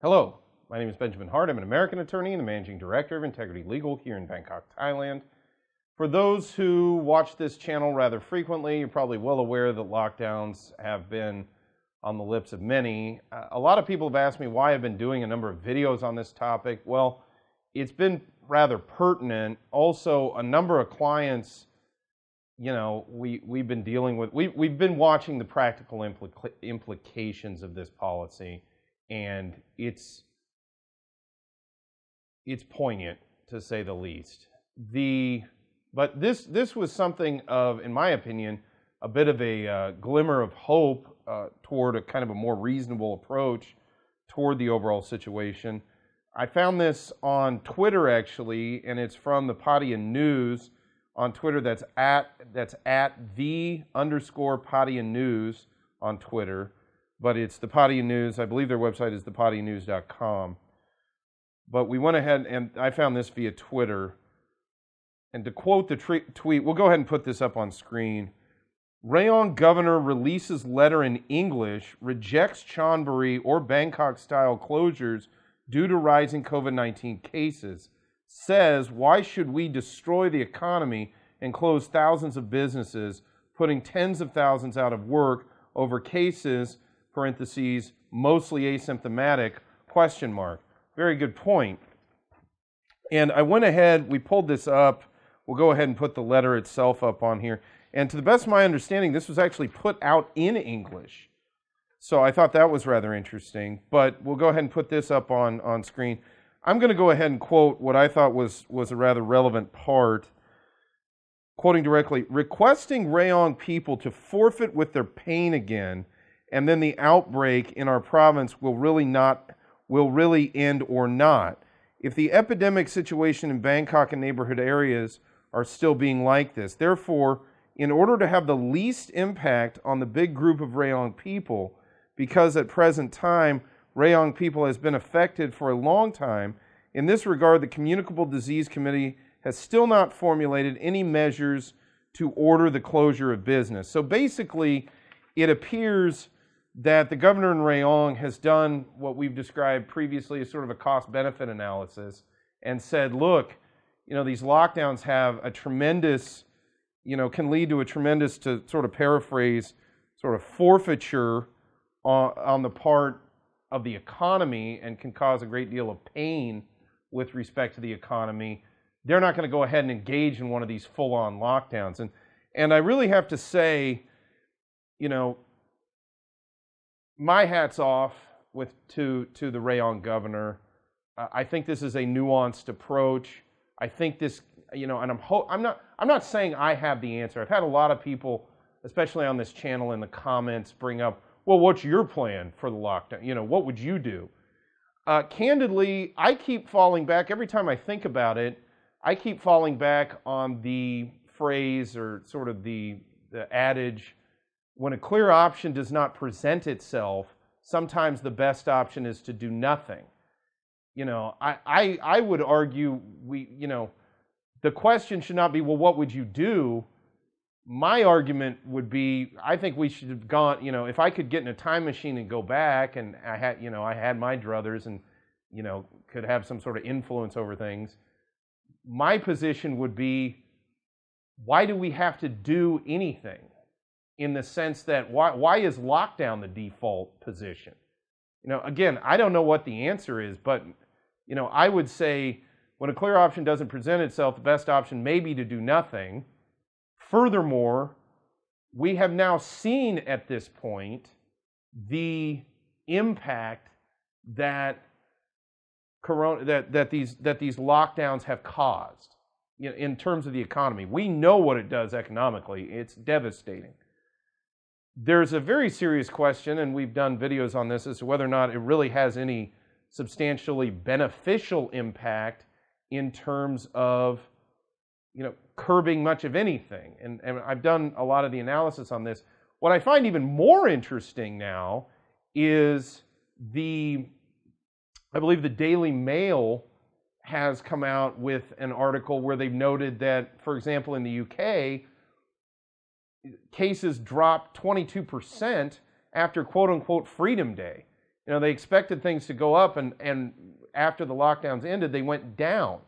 Hello, my name is Benjamin Hart. I'm an American attorney and the managing director of Integrity Legal here in Bangkok, Thailand. For those who watch this channel rather frequently, you're probably well aware that lockdowns have been on the lips of many. A lot of people have asked me why I've been doing a number of videos on this topic. Well, it's been rather pertinent. Also, a number of clients, we've been dealing with, we've been watching the practical implications of this policy. And it's poignant, to say the least. But this was something of, in my opinion, a bit of a glimmer of hope toward a kind of a more reasonable approach toward the overall situation. I found this on Twitter actually, and it's from the Pattaya News on Twitter. That's at _Pattaya News on Twitter. But it's the Pattaya News. I believe their website is thepattayanews.com. But we went ahead and I found this via Twitter. And to quote the tweet, we'll go ahead and put this up on screen. Rayong governor releases letter in English, rejects Chonburi or Bangkok-style closures due to rising COVID-19 cases. Says, why should we destroy the economy and close thousands of businesses, putting tens of thousands out of work over cases, parentheses, mostly asymptomatic, question mark. Very good point. And I went ahead, we pulled this up. We'll go ahead and put the letter itself up on here. And to the best of my understanding, this was actually put out in English. So I thought that was rather interesting. But we'll go ahead and put this up on screen. I'm going to go ahead and quote what I thought was a rather relevant part. Quoting directly, requesting Rayong people to forfeit with their pain again, and then the outbreak in our province will really end or not. If the epidemic situation in Bangkok and neighborhood areas are still being like this. Therefore, in order to have the least impact on the big group of Rayong people, because at present time, Rayong people has been affected for a long time, in this regard, the Communicable Disease Committee has still not formulated any measures to order the closure of business. So basically, it appears that the governor in Rayong has done what we've described previously as sort of a cost-benefit analysis and said, look, these lockdowns have a tremendous, can lead to a tremendous, to sort of paraphrase, sort of forfeiture on the part of the economy and can cause a great deal of pain with respect to the economy. They're not going to go ahead and engage in one of these full-on lockdowns. And I really have to say, my hat's off to the Rayong governor. I think this is a nuanced approach. I think this, and I'm not saying I have the answer. I've had a lot of people, especially on this channel in the comments, bring up, well, what's your plan for the lockdown? What would you do? Candidly, I keep falling back every time I think about it. I keep falling back on the phrase or sort of the adage, when a clear option does not present itself, sometimes the best option is to do nothing. I would argue the question should not be, well, what would you do? My argument would be, I think we should have gone, if I could get in a time machine and go back and I had my druthers and, could have some sort of influence over things, my position would be, why do we have to do anything? In the sense that why is lockdown the default position? Again, I don't know what the answer is, but I would say when a clear option doesn't present itself, the best option may be to do nothing. Furthermore, we have now seen at this point the impact that these lockdowns have caused in terms of the economy. We know what it does economically. It's devastating. There's a very serious question, and we've done videos on this, as to whether or not it really has any substantially beneficial impact in terms of, curbing much of anything. And I've done a lot of the analysis on this. What I find even more interesting now is I believe the Daily Mail has come out with an article where they've noted that, for example, in the UK, cases dropped 22% after quote-unquote Freedom Day. You know, they expected things to go up, and after the lockdowns ended, they went down,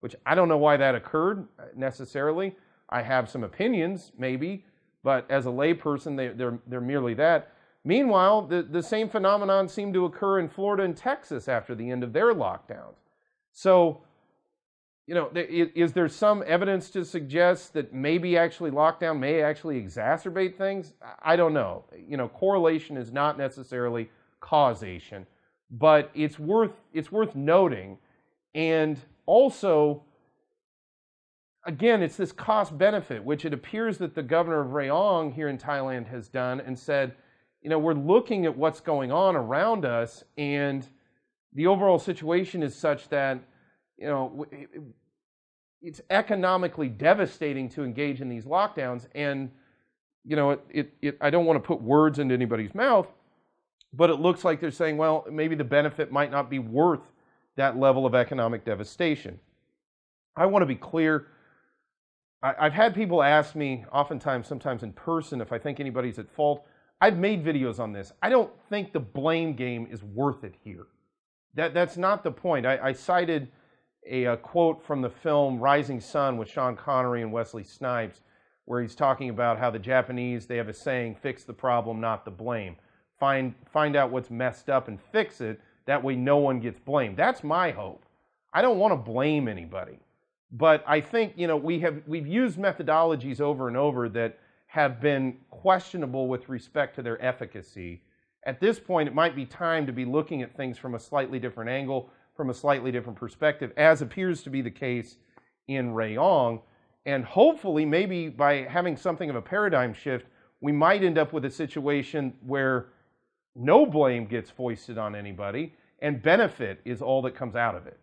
which I don't know why that occurred necessarily. I have some opinions, maybe, but as a layperson, they're merely that. Meanwhile, the same phenomenon seemed to occur in Florida and Texas after the end of their lockdowns. So, you know, is there some evidence to suggest that maybe actually lockdown may actually exacerbate things? I don't know. You know, correlation is not necessarily causation, but it's worth noting. And also, again, it's this cost benefit, which it appears that the governor of Rayong here in Thailand has done and said, you know, we're looking at what's going on around us, and the overall situation is such that, you know, it's economically devastating to engage in these lockdowns. And, you know, I don't want to put words into anybody's mouth, but it looks like they're saying, well, maybe the benefit might not be worth that level of economic devastation. I want to be clear. I've had people ask me, oftentimes, sometimes in person, if I think anybody's at fault. I've made videos on this. I don't think the blame game is worth it here. That's not the point. I cited a quote from the film Rising Sun with Sean Connery and Wesley Snipes, where he's talking about how the Japanese, they have a saying, fix the problem, not the blame. Find out what's messed up and fix it. That way no one gets blamed. That's my hope. I don't want to blame anybody. But I think, you know, we've used methodologies over and over that have been questionable with respect to their efficacy. At this point, it might be time to be looking at things from a slightly different angle, from a slightly different perspective, as appears to be the case in Rayong. And hopefully, maybe by having something of a paradigm shift, we might end up with a situation where no blame gets foisted on anybody, and benefit is all that comes out of it.